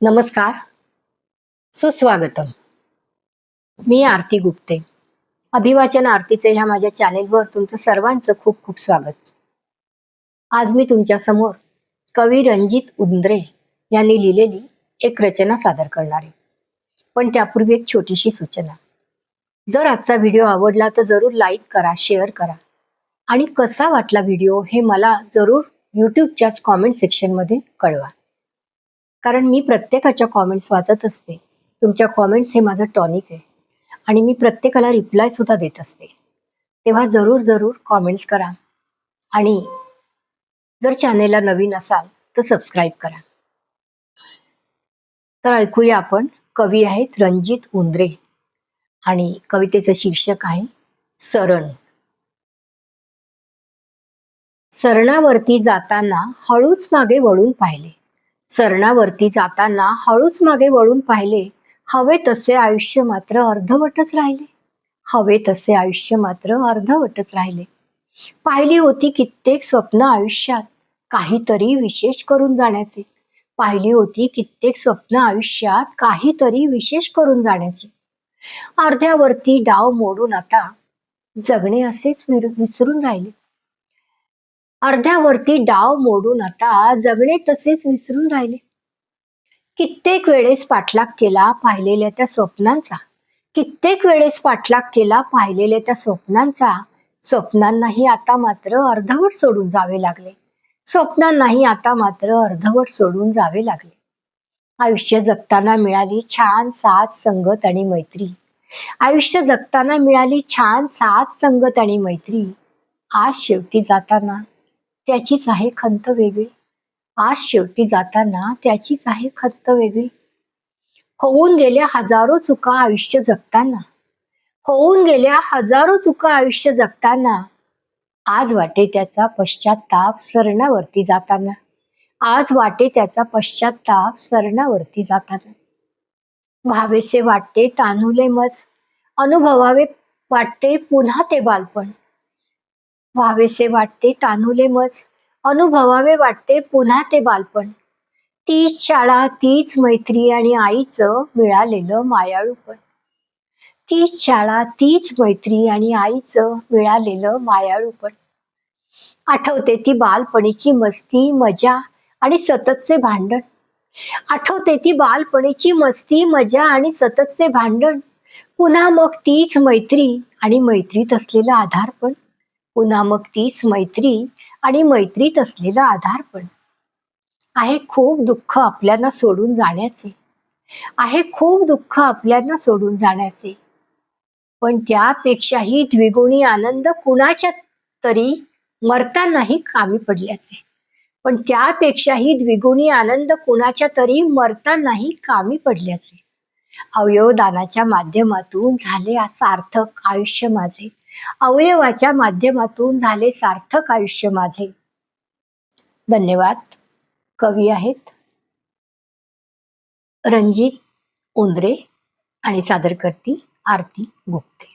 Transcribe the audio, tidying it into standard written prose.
नमस्कार, सुस्वागतम. मी आरती गुप्ते. अभिवाचन आरतीचे ह्या माझ्या चॅनेलवर तुमचं सर्वांचं खूप खूप स्वागत. आज मी तुमच्या समोर कवी रणजित उंद्रे यांनी लिहिलेली एक रचना सादर करणार आहे. पण त्यापूर्वी एक छोटीशी सूचना. जर आजचा व्हिडिओ आवडला तर जरूर लाईक करा, शेअर करा आणि कसा वाटला व्हिडिओ हे मला जरूर यूट्यूबच्याच कॉमेंट सेक्शनमध्ये कळवा. कारण मी प्रत्येकाच्या कॉमेंट्स वाचत असते. तुमच्या कॉमेंट्स हे माझं टॉनिक आहे आणि मी प्रत्येकाला रिप्लाय सुद्धा देत असते. तेव्हा जरूर जरूर कॉमेंट्स करा आणि जर चॅनेलला नवीन असाल तर सबस्क्राईब करा. तर ऐकूया आपण. कवी आहेत रणजित उंद्रे आणि कवितेचं शीर्षक आहे सरण. सरणावरती जाताना हळूच मागे वळून पाहिले. सरणावरती जाताना हळूच मागे वळून पाहिले. हवे तसे आयुष्य मात्र अर्धवटच राहिले. हवे तसे आयुष्य मात्र अर्धवटच राहिले. पाहिली होती कित्येक स्वप्न आयुष्यात काहीतरी विशेष करून जाण्याचे. पाहिली होती कित्येक स्वप्न आयुष्यात काहीतरी विशेष करून जाण्याचे. अर्ध्यावरती डाव मोडून आता जगणे असेच विसरून राहिले. अर्ध्यावरती डाव मोडून आता जगणे तसेच विसरून राहिले. कित्येक वेळेस पाठलाग केला पाहिलेल्या त्या स्वप्नांचा. कित्येक वेळेस पाठलाग केला पाहिलेल्या त्या स्वप्नांचा. स्वप्नांनाही आता मात्र अर्धवट सोडून जावे लागले. स्वप्नांनाही आता मात्र अर्धवट सोडून जावे लागले. आयुष्य जगताना मिळाली छान साथ संगत आणि मैत्री. आयुष्य जगताना मिळाली छान साथ संगत आणि मैत्री. आज शेवटी जाताना त्याचीच आहे खंत वेगळी. आज शेवटी जाताना त्याचीच आहे खंत वेगळी. होऊन गेल्या हजारो चुका आयुष्य जगताना. होऊन गेल्या हजारो चुका आयुष्य जगताना. आज वाटे त्याचा पश्चाताप सरणावरती जाताना. आज वाटे त्याचा पश्चाताप सरणावरती जाताना. व्हावेसे वाटते तान्हुले मज. अनुभवावे वाटते पुन्हा ते बालपण. व्हावेसे वाटते तान्हुले मज. अनुभवावे वाटते पुन्हा ते बालपण. तीच शाळा तीच मैत्री आणि आईचं मिळालेलं मायाळूपण. तीच शाळा तीच मैत्री आणि आईचं मिळालेलं मायाळूपण. आठवते ती बालपणीची मस्ती मजा आणि सततचे भांडण. आठवते ती बालपणीची मस्ती मजा आणि सततचे भांडण. पुन्हा मग तीच मैत्री आणि मैत्रीत असलेलं आधारपण. पुन्हा मग तीच मैत्री आणि मैत्रीत असलेलं आधारपण. आहे खूप दुःख आपल्याला सोडून जाण्याचे. आहे खूप दुःख आपल्याला सोडून जाण्याचे. पण त्यापेक्षाही द्विगुणी आनंद कुणाच्या तरी मरतानाही कामी पडल्याचे. पण त्यापेक्षाही द्विगुणी आनंद कुणाच्या तरी मरतानाही कामी पडल्याचे. अवयवदानाच्या माध्यमातून झाले सार्थक आयुष्य माझे. अवयवाच्या माध्यमातून झाले सार्थक आयुष्य माझे. धन्यवाद. कवी आहेत रणजित उंद्रे आणि सादर करती आरती गुप्ते.